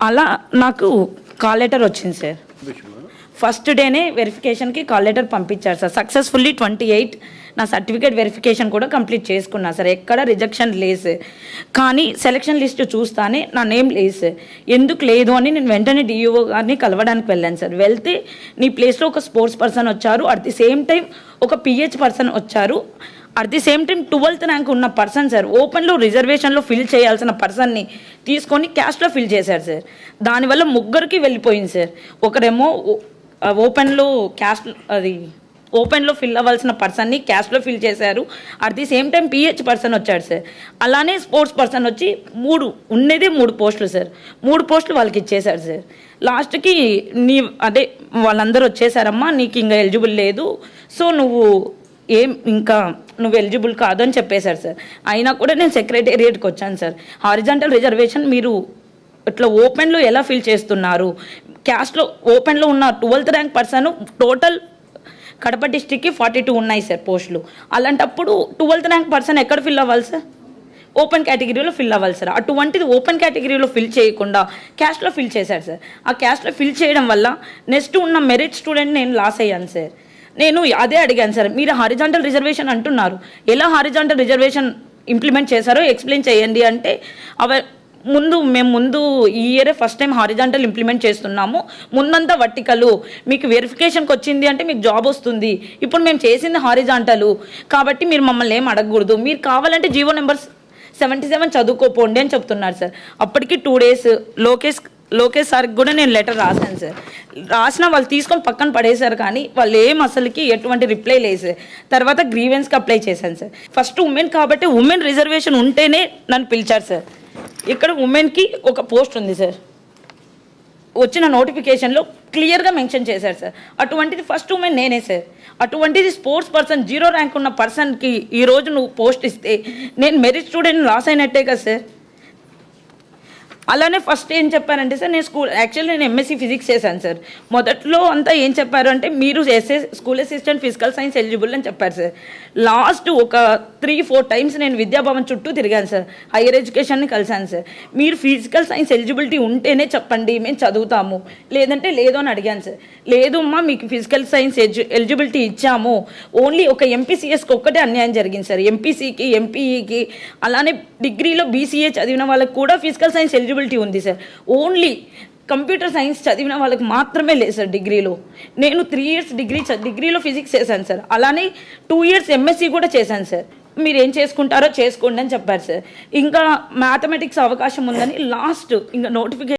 అలా నాకు call letter వచ్చింది సార్. ఫస్ట్ డేనే వెరిఫికేషన్కి కాల్ లెటర్ పంపించారు సార్. సక్సెస్ఫుల్లీ 28 నా సర్టిఫికేట్ వెరిఫికేషన్ కూడా కంప్లీట్ చేసుకున్నా సార్. ఎక్కడ రిజెక్షన్ లేదు సార్. కానీ సెలక్షన్ లిస్ట్ చూస్తానే నా నేమ్ లేదు సార్. ఎందుకు లేదు అని నేను వెంటనే డిఈఓ గారిని కలవడానికి వెళ్ళాను సార్. వెళ్తే నీ ప్లేస్లో ఒక స్పోర్ట్స్ పర్సన్ వచ్చారు, అట్ ది సేమ్ టైం ఒక పిహెచ్ పర్సన్ వచ్చారు, at the same time 12th rank ఉన్న పర్సన్ సార్ ఓపెన్లో రిజర్వేషన్లో ఫిల్ చేయాల్సిన పర్సన్ని తీసుకొని క్యాస్ట్లో ఫిల్ చేశారు సార్. దానివల్ల ముగ్గురికి వెళ్ళిపోయింది సార్. ఒకరేమో ఓపెన్లో క్యాస్ట్ అది ఓపెన్లో ఫిల్ అవ్వాల్సిన పర్సన్ని క్యాస్ట్లో ఫిల్ చేశారు, at the same time pH person వచ్చాడు సార్. అలానే స్పోర్ట్స్ పర్సన్ వచ్చి ఉన్నదే 3 పోస్టులు సార్. 3 పోస్టులు వాళ్ళకి ఇచ్చేశారు సార్. లాస్ట్కి అదే వాళ్ళందరూ వచ్చేసారమ్మా, నీకు ఇంకా ఎలిజిబుల్ లేదు, సో నువ్వు ఎలిజిబుల్ కాదు అని చెప్పేశారు సార్. అయినా కూడా నేను సెక్రటేరియట్కి వచ్చాను సార్. హారిజాంటల్ రిజర్వేషన్ మీరు ఇట్లా ఓపెన్లో ఎలా ఫిల్ చేస్తున్నారు? క్యాస్ట్లో ఓపెన్లో ఉన్న 12th rank person total Kadapa డిస్టిక్కి 42 ఉన్నాయి సార్ పోస్టులు. అలాంటప్పుడు 12th ర్యాంక్ పర్సన్ ఎక్కడ ఫిల్ అవ్వాలి సార్? ఓపెన్ కేటగిరీలో ఫిల్ అవ్వాలి సార్. అటువంటిది ఓపెన్ కేటగిరీలో ఫిల్ చేయకుండా క్యాస్ట్లో ఫిల్ చేశారు సార్. ఆ క్యాస్ట్లో ఫిల్ చేయడం వల్ల నెక్స్ట్ ఉన్న మెరిట్ స్టూడెంట్ నేను లాస్ అయ్యాను సార్. నేను అదే అడిగాను సార్, మీరు హారిజాంటల్ రిజర్వేషన్ అంటున్నారు, ఎలా హారిజాంటల్ రిజర్వేషన్ ఇంప్లిమెంట్ చేశారో ఎక్స్ప్లెయిన్ చేయండి అంటే మేము ముందు ఈ ఇయరే ఫస్ట్ టైం హారిజాంటల్ ఇంప్లిమెంట్ చేస్తున్నాము, ముందంతా వర్టికలు, మీకు వెరిఫికేషన్కి వచ్చింది అంటే మీకు జాబ్ వస్తుంది, ఇప్పుడు మేము చేసింది హారిజాంటలు కాబట్టి మీరు మమ్మల్ని ఏం అడగకూడదు, మీరు కావాలంటే జీవో నెంబర్ 77 చదువుకోపోండి అని చెప్తున్నారు సార్. అప్పటికి 2 days లోకేష్ సార్కి కూడా నేను లెటర్ రాశాను సార్. రాసినా వాళ్ళు తీసుకొని పక్కన పడేశారు, కానీ వాళ్ళు అసలుకి ఎటువంటి రిప్లై లేదు సార్. తర్వాత గ్రీవెన్స్కి అప్లై చేశాను సార్. ఫస్ట్ ఉమెన్ కాబట్టి ఉమెన్ రిజర్వేషన్ ఉంటేనే నన్ను పిలిచారు సార్. ఇక్కడ ఉమెన్కి ఒక పోస్ట్ ఉంది సార్, వచ్చిన నోటిఫికేషన్లో క్లియర్గా మెన్షన్ చేశారు సార్. అటువంటిది ఫస్ట్ ఉమెన్ నేనే సార్. అటువంటిది స్పోర్ట్స్ పర్సన్ 0 ర్యాంక్ ఉన్న పర్సన్కి ఈరోజు నువ్వు పోస్ట్ ఇస్తే నేను మెరిట్ స్టూడెంట్ లాస్ అయినట్టే కదా సార్. అలానే ఫస్ట్ ఏం చెప్పారంటే సార్, నేను ఎంఎస్సీ ఫిజిక్స్ చేశాను సార్. మొదట్లో అంతా ఏం చెప్పారు అంటే మీరు school assistant physical science eligible అని చెప్పారు సార్. లాస్ట్ ఒక 3-4 టైమ్స్ నేను విద్యాభవన్ చుట్టూ తిరిగాను సార్, హైయర్ ఎడ్యుకేషన్ని కలిశాను సార్. మీరు ఫిజికల్ సైన్స్ ఎలిజిబిలిటీ ఉంటేనే చెప్పండి, మేము చదువుతాము, లేదంటే లేదు అని అడిగాను సార్. లేదు అమ్మా, మీకు ఫిజికల్ సైన్స్ ఎలిజిబిలిటీ ఇచ్చాము, ఓన్లీ ఒక ఎంపీసీఎస్కి ఒక్కటే అన్యాయం జరిగింది సార్. ఎంపీసీకి, ఎంపీఈకి, అలానే డిగ్రీలో బీసీఏ చదివిన వాళ్ళకి కూడా ఫిజికల్ సైన్స్ ఎలిజిబిలిటీ ఉంది సార్. ఓన్లీ కంప్యూటర్ సైన్స్ చదివిన వాళ్ళకి మాత్రమే లేదు సార్ డిగ్రీలో. నేను 3 years డిగ్రీలో ఫిజిక్స్ చేశాను సార్. అలానే 2 years ఎంఎస్సీ కూడా చేశాను సార్. మీరు ఏం చేసుకుంటారో చేసుకోండి అని చెప్పారు సార్. ఇంకా మ్యాథమెటిక్స్ అవకాశం ఉందని లాస్ట్ ఇంకా నోటిఫికేషన్